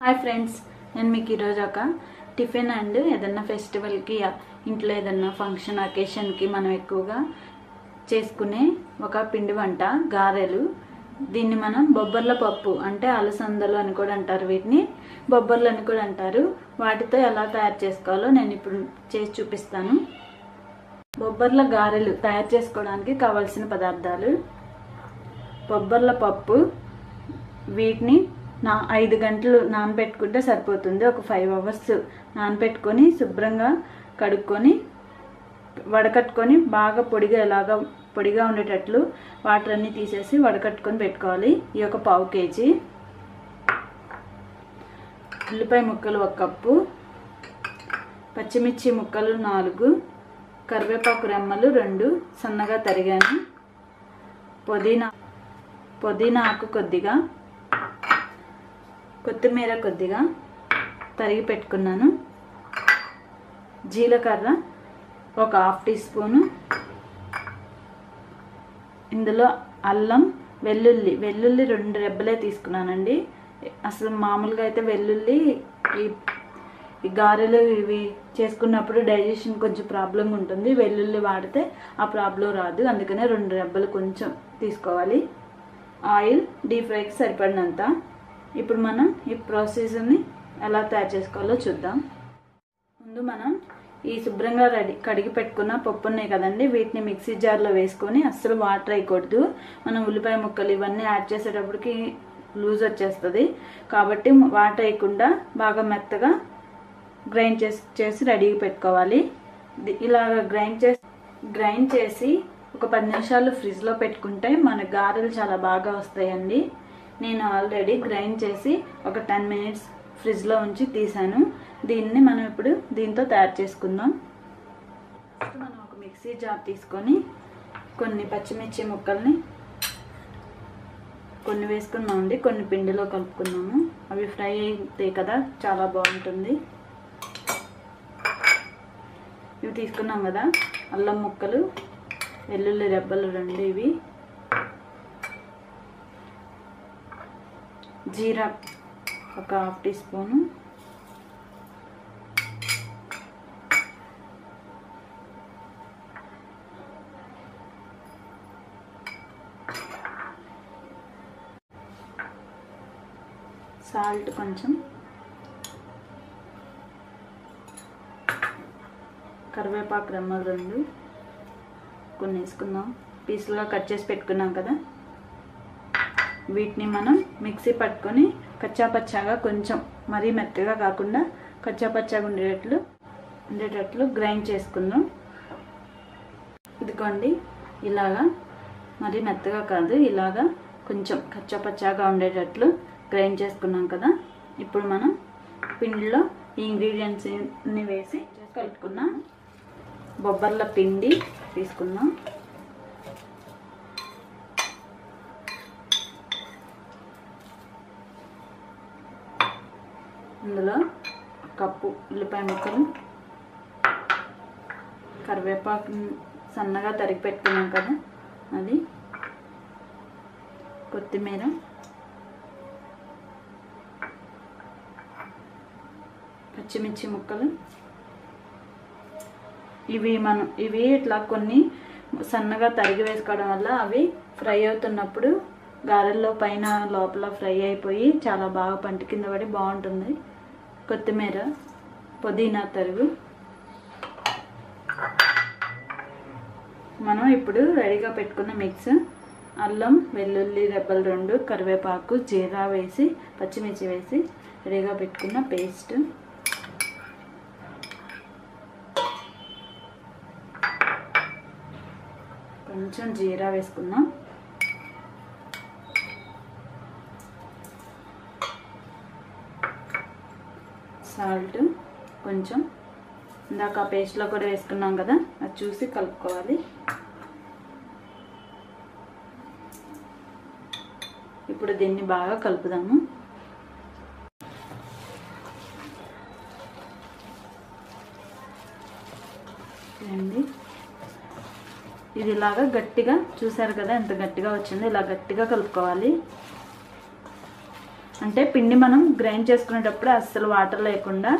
Hi friends, నేను మీకు ఈరోజు ఒక టిఫిన్ అండ్ ఏదన్నా ఫెస్టివల్కి ఇంట్లో ఏదన్నా ఫంక్షన్ అకేషన్కి మనం ఎక్కువగా చేసుకునే ఒక పిండి వంట గారెలు. దీన్ని మనం బొబ్బర్ల పప్పు అంటే అలసందలు అని కూడా అంటారు, వీటిని బొబ్బర్లు అని కూడా అంటారు. వాటితో ఎలా తయారు చేసుకోవాలో నేను ఇప్పుడు చేసి చూపిస్తాను. బొబ్బర్ల గారెలు తయారు చేసుకోవడానికి కావాల్సిన పదార్థాలు: బొబ్బర్ల పప్పు, వీటిని 5 గంటలు నానబెట్టుకుంటే సరిపోతుంది. ఒక 5 అవర్స్ నానబెట్టుకొని శుభ్రంగా కడుక్కొని వడకట్టుకొని బాగా పొడిగా ఉండేటట్లు వాటర్ అన్నీ తీసేసి వడకట్టుకొని పెట్టుకోవాలి. ఈ ఒక 1/2 kg ఉల్లిపాయ ముక్కలు 1 కప్పు, పచ్చిమిర్చి ముక్కలు 4, కరివేపాకు రెమ్మలు 2 సన్నగా తరిగాను, పుదీనా ఆకు కొద్దిగా, కొత్తిమీర కొద్దిగా తరిగి పెట్టుకున్నాను, జీలకర్ర ఒక 1/2 టీ స్పూను, ఇందులో అల్లం, వెల్లుల్లి 2 రెబ్బలే తీసుకున్నానండి. అసలు మామూలుగా అయితే వెల్లుల్లి ఈ గారెలు ఇవి చేసుకున్నప్పుడు డైజెషన్ కొంచెం ప్రాబ్లంగా ఉంటుంది. వెల్లుల్లి వాడితే ఆ ప్రాబ్లం రాదు, అందుకనే 2 రెబ్బలు కొంచెం తీసుకోవాలి. ఆయిల్ డీప్ ఫ్రైకి సరిపడినంత. ఇప్పుడు మనం ఈ ప్రాసెస్ని ఎలా తయారు చేసుకోవాలో చూద్దాం. ముందు మనం ఈ శుభ్రంగా కడిగి పెట్టుకున్న పప్పు ఉన్నాయి కదండి, వీటిని మిక్సీ జార్లో వేసుకొని అస్సలు వాటర్ వేయకూడదు. మనం ఉల్లిపాయ ముక్కలు ఇవన్నీ యాడ్ చేసేటప్పటికి లూజ్ వచ్చేస్తుంది, కాబట్టి వాటర్ వేయకుండా బాగా మెత్తగా గ్రైండ్ చేసి రెడీగా పెట్టుకోవాలి. ఇలాగ గ్రైండ్ చేసి ఒక 10 నిమిషాలు ఫ్రిడ్జ్లో పెట్టుకుంటే మన గారెలు చాలా బాగా వస్తాయండి. నేను ఆల్రెడీ గ్రైండ్ చేసి ఒక 10 మినిట్స్ ఫ్రిడ్జ్లో ఉంచి తీసాను. దీన్ని మనం ఇప్పుడు దీంతో తయారు చేసుకుందాం. ఫస్ట్ మనం ఒక మిక్సీ జార్ తీసుకొని కొన్ని పచ్చిమిర్చి ముక్కల్ని కొన్ని వేసుకున్నామండి, కొన్ని పిండిలో కలుపుకున్నాము. అవి ఫ్రై అవుతాయి కదా, చాలా బాగుంటుంది. ఇవి తీసుకున్నాం కదా, అల్లం ముక్కలు, వెల్లుల్లి రెబ్బలు 2, ఇవి జీరా ఒక 1/2 టీ స్పూను, సాల్ట్ కొంచెం, కరివేపాకు రెమ్మలు 2 కొన్ని వేసుకుందాం. పీసులుగా కట్ చేసి పెట్టుకున్నాం కదా, వీటిని మనం మిక్సీ పట్టుకొని కచ్చాపచ్చాగా, కొంచెం మరీ మెత్తగా కాకుండా కచ్చాపచ్చాగా ఉండేటట్లు గ్రైండ్ చేసుకుందాం. ఇదిగోండి, ఇలాగా మరీ మెత్తగా కాదు, ఇలాగా కొంచెం కచ్చాపచ్చాగా ఉండేటట్లు గ్రైండ్ చేసుకున్నాం కదా. ఇప్పుడు మనం పిండిలో ఈ ఇంగ్రీడియంట్స్ని వేసి కలుపుకున్నాం. బొబ్బర్ల పిండి తీసుకుందాం. ఇందులో 1 కప్పు ఉల్లిపాయ ముక్కలు, కరివేపాకు సన్నగా తరిగి పెట్టుకున్నాం కదా అది, కొత్తిమీర, పచ్చిమిర్చి ముక్కలు. ఇవి ఇట్లా కొన్ని సన్నగా తరిగి వేసుకోవడం వల్ల అవి ఫ్రై అవుతున్నప్పుడు గారెల్లో పైన లోపల ఫ్రై అయిపోయి చాలా బాగా పంట కింద పడి బాగుంటుంది. కొత్తిమీర, పుదీనా తరుగు. మనం ఇప్పుడు రెడీగా పెట్టుకున్న మిక్స్ అల్లం, వెల్లుల్లి రెబ్బలు 2, కరివేపాకు, జీరా వేసి పచ్చిమిర్చి వేసి రెడీగా పెట్టుకున్న పేస్ట్, కొంచెం జీరా వేసుకుందాం, సాల్ట్ కొంచెం, ఇందాక పేస్ట్లో కూడా వేసుకున్నాం కదా, అది చూసి కలుపుకోవాలి. ఇప్పుడు దీన్ని బాగా కలుపుదాము. ఇది ఇలాగా గట్టిగా, చూసారు కదా ఎంత గట్టిగా వచ్చిందో, ఇలా గట్టిగా కలుపుకోవాలి. అంటే పిండి మనం గ్రైండ్ చేసుకునేటప్పుడు అస్సలు వాటర్ లేకుండా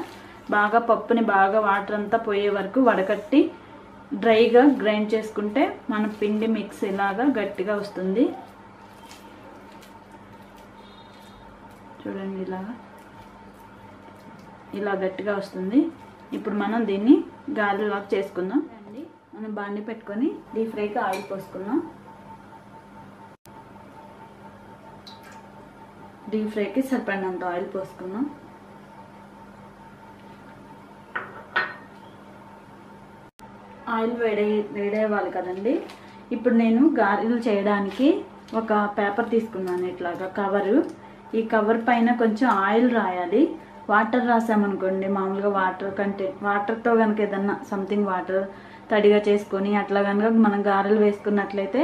బాగా పప్పుని బాగా వాటర్ అంతా పోయే వరకు వడకట్టి డ్రైగా గ్రైండ్ చేసుకుంటే మన పిండి మిక్స్ ఇలాగా గట్టిగా వస్తుంది. చూడండి ఇలా గట్టిగా వస్తుంది. ఇప్పుడు మనం దీన్ని గారెలాగా చేసుకుందాం అండి. మనం బాండి పెట్టుకొని డీప్ ఫ్రైకి ఆయిల్ పోసుకుందాం. డీప్ ఫ్రైకి సరిపడినంత ఆయిల్ పోసుకుందాం. ఆయిల్ వేడేవాలి కదండి. ఇప్పుడు నేను గారెలు చేయడానికి ఒక పేపర్ తీసుకున్నాను, ఇట్లాగా కవరు. ఈ కవర్ పైన కొంచెం ఆయిల్ రాయాలి. వాటర్ రాసామనుకోండి, మామూలుగా వాటర్తో కనుక ఏదన్నా సంథింగ్ వాటర్ తడిగా చేసుకొని అట్లా కనుక మనం గారెలు వేసుకున్నట్లయితే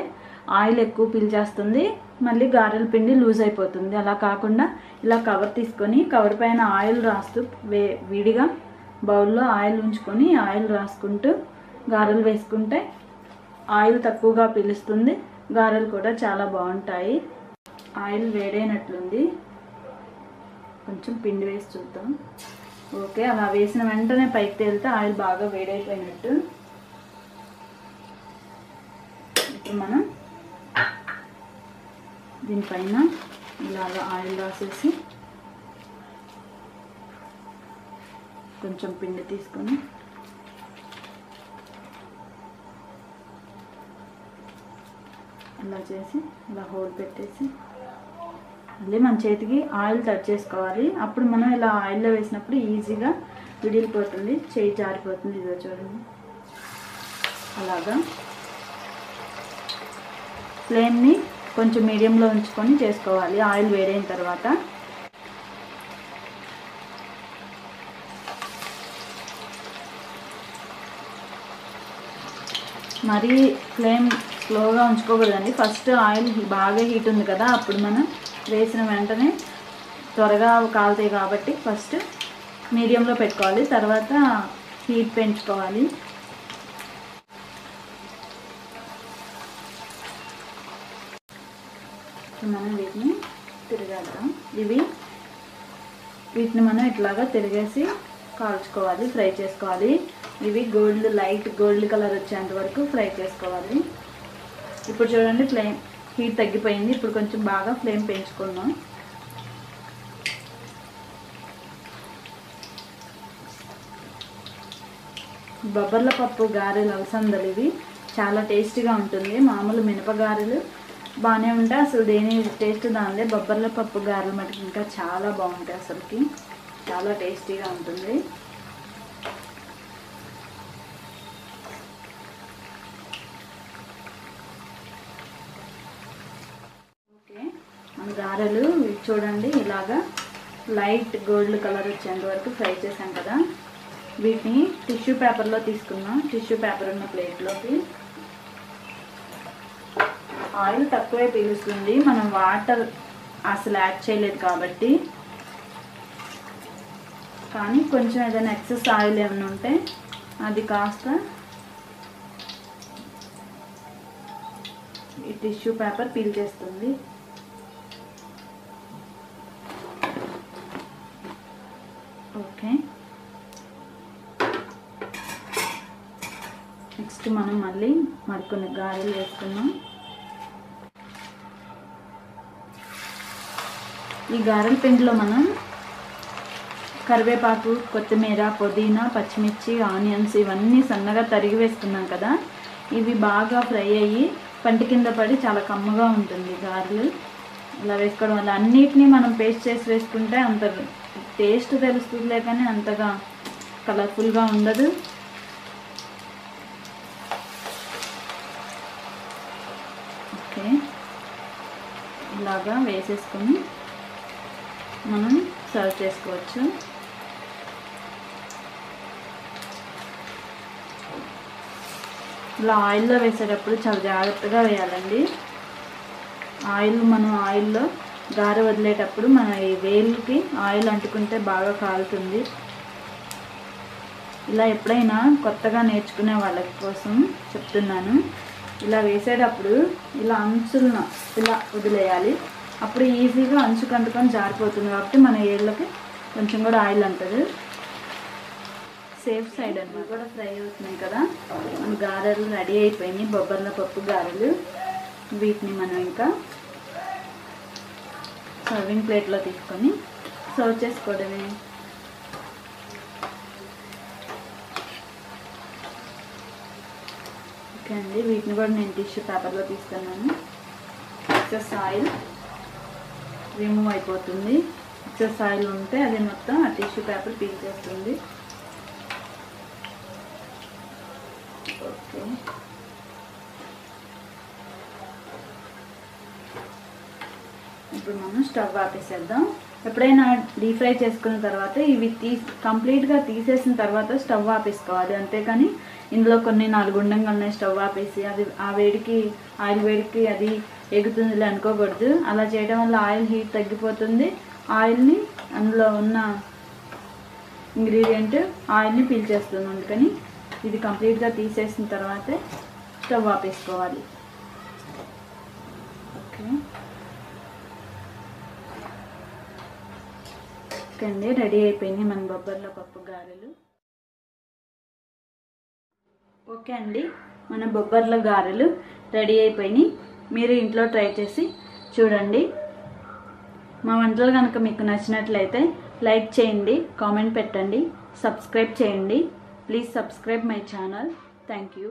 ఆయిల్ ఎక్కువ పీల్చేస్తుంది, మళ్ళీ గారెల పిండి లూజ్ అయిపోతుంది. అలా కాకుండా ఇలా కవర్ తీసుకొని కవర్ పైన ఆయిల్ రాస్తూ విడిగా బౌల్లో ఆయిల్ ఉంచుకొని ఆయిల్ రాసుకుంటూ గారెలు వేసుకుంటే ఆయిల్ తక్కువగా పీలుస్తుంది, గారెలు కూడా చాలా బాగుంటాయి. ఆయిల్ వేడైనట్లుంది, కొంచెం పిండి వేసి చూద్దాం. ఓకే, అలా వేసిన వెంటనే పైకి తేలితే ఆయిల్ బాగా వేడైపోయినట్టు. ఇప్పుడు మనం దీనిపైన ఇలాగా ఆయిల్ రాసేసి కొంచెం పిండి తీసుకొని ఇలా చేసి ఇలా హోల్ పెట్టేసి మళ్ళీ మన చేతికి ఆయిల్ టచ్ చేసుకోవాలి. అప్పుడు మనం ఇలా ఆయిల్లో వేసినప్పుడు ఈజీగా విడిలిపోతుంది, చేయి జారిపోతుంది. ఇదో చూడండి, అలాగా ఫ్లేమ్ని కొంచెం మీడియంలో ఉంచుకొని చేసుకోవాలి. ఆయిల్ వేడైన తర్వాత మరీ ఫ్లేమ్ స్లోగా ఉంచుకోకూడదండి. ఫస్ట్ ఆయిల్ బాగా హీట్ ఉంది కదా, అప్పుడు మనం వేసిన వెంటనే త్వరగా కాలుతాయి కాబట్టి ఫస్ట్ మీడియంలో పెట్టుకోవాలి, తర్వాత హీట్ పెంచుకోవాలి. మనం వీటిని తిరిగేద్దాం. వీటిని మనం ఇట్లాగా తిరిగేసి కాల్చుకోవాలి, ఫ్రై చేసుకోవాలి. ఇవి లైట్ గోల్డ్ కలర్ వచ్చేంత వరకు ఫ్రై చేసుకోవాలి. ఇప్పుడు చూడండి, ఫ్లేమ్ హీట్ తగ్గిపోయింది. ఇప్పుడు కొంచెం బాగా ఫ్లేమ్ పెంచుకుందాం. బొబ్బర్ల పప్పు గారెలు అలసందలు ఇవి చాలా టేస్టీగా ఉంటుంది. మామూలు మినప గారెలు బాగానే ఉంటాయి, అసలు దేని టేస్ట్ దానిదే. బొబ్బర్ల పప్పు గారెలు మటుకు ఇంకా చాలా బాగుంటాయి, అసలుకి చాలా టేస్టీగా ఉంటుంది. ఓకే, మన గారెలు చూడండి ఇలాగా లైట్ గోల్డ్ కలర్ వచ్చేంత వరకు ఫ్రై చేసాం కదా. వీటిని టిష్యూ పేపర్లో తీసుకున్నాం. టిష్యూ పేపర్ ఉన్న ప్లేట్లోకి ఆయిల్ తక్కువే పీలుస్తుంది, మనం వాటర్ అసలు యాడ్ చేయలేదు కాబట్టి. కానీ కొంచెం ఏదైనా ఎక్సెస్ ఆయిల్ ఏమైనా ఉంటే అది కాస్త ఈ టిష్యూ పేపర్ పీల్ చేస్తుంది. ఓకే, నెక్స్ట్ మనం మళ్ళీ మరికొన్ని గారెలు వేసుకున్నాం. ఈ గారెల పిండిలో మనం కరివేపాకు, కొత్తిమీర, పుదీనా, పచ్చిమిర్చి, ఆనియన్స్ ఇవన్నీ సన్నగా తరిగి వేసుకున్నాం కదా. ఇవి బాగా ఫ్రై అయ్యి పంటి కింద పడి చాలా కమ్మగా ఉంటుంది గారెలు. ఇలా వేసుకోవడం వల్ల అన్నిటినీ మనం పేస్ట్ చేసి వేసుకుంటే అంత టేస్ట్ తెలుస్తుందిలే, కానీ అంతగా కలర్ఫుల్గా ఉండదు. ఓకే, ఇలాగా వేసేసుకొని మనం సర్వ్ చేసుకోవచ్చు. ఇలా ఆయిల్లో వేసేటప్పుడు చాలా జాగ్రత్తగా వేయాలండి. మనం ఆయిల్లో గారె వదిలేటప్పుడు మన ఈ వేలుకి ఆయిల్ అంటుకుంటే బాగా కాలుతుంది. ఇలా ఎప్పుడైనా కొత్తగా నేర్చుకునే వాళ్ళ కోసం చెప్తున్నాను. ఇలా వేసేటప్పుడు ఇలా అంచులను ఇలా వదిలేయాలి. అప్పుడు ఈజీగా అంచుకు అంటుకొని జారిపోతుంది కాబట్టి మన ఏళ్ళకి కొంచెం కూడా ఆయిల్ అంటది. సేఫ్ సైడ్ అన్నమాట. కూడా ఫ్రై అవుతున్నాయి కదా, మన గారెలు రెడీ అయిపోయినాయి, బొబ్బర్ల పప్పు గారెలు. వీటిని మనం ఇంకా సర్వింగ్ ప్లేట్లో తీసుకొని సర్వ్ చేసుకోవడమే. ఓకే అండి, వీటిని కూడా నేను టిష్యూ పేపర్లో తీసుకున్నాను. ఎక్సెస్ ఆయిల్ రిమూవ్ అయిపోతుంది. ఎక్సెస్ ఆయిల్ ఉంటే అది మొత్తం ఆ టిష్యూ పేపర్ పీల్చేస్తుంది. ఓకే, ఇప్పుడు మనం స్టవ్ ఆపేసేద్దాం. ఎప్పుడైనా డీప్ ఫ్రై చేసుకున్న తర్వాత ఇవి కంప్లీట్గా తీసేసిన తర్వాత స్టవ్ ఆపేసుకోవాలి. అంతేకాని ఇందులో కొన్ని నాలుగుండంగా ఉన్నాయి స్టవ్ ఆపేసి అది ఆ వేడికి ఆయిల్ వేడికి అది ఎగుతుందిలే అనుకోకూడదు. అలా చేయడం వల్ల ఆయిల్ హీట్ తగ్గిపోతుంది, ఆయిల్ని అందులో ఉన్న ఇంగ్రీడియంట్ ఆయిల్ని పీల్చేస్తుంది. అందుకని ఇది కంప్లీట్గా తీసేసిన తర్వాతే స్టవ్ ఆపేసుకోవాలి. ఓకే ఓకే అండి, రెడీ అయిపోయింది మన బొబ్బర్ల పప్పు గారెలు. ఓకే అండి, మన బొబ్బర్ల గారెలు రెడీ అయిపోయినాయి. మీరు ఇంట్లో ట్రై చేసి చూడండి. మా వంటలు కనుక మీకు నచ్చినట్లయితే లైక్ చేయండి, కామెంట్ పెట్టండి, సబ్స్క్రైబ్ చేయండి. Please subscribe my channel. Thank you.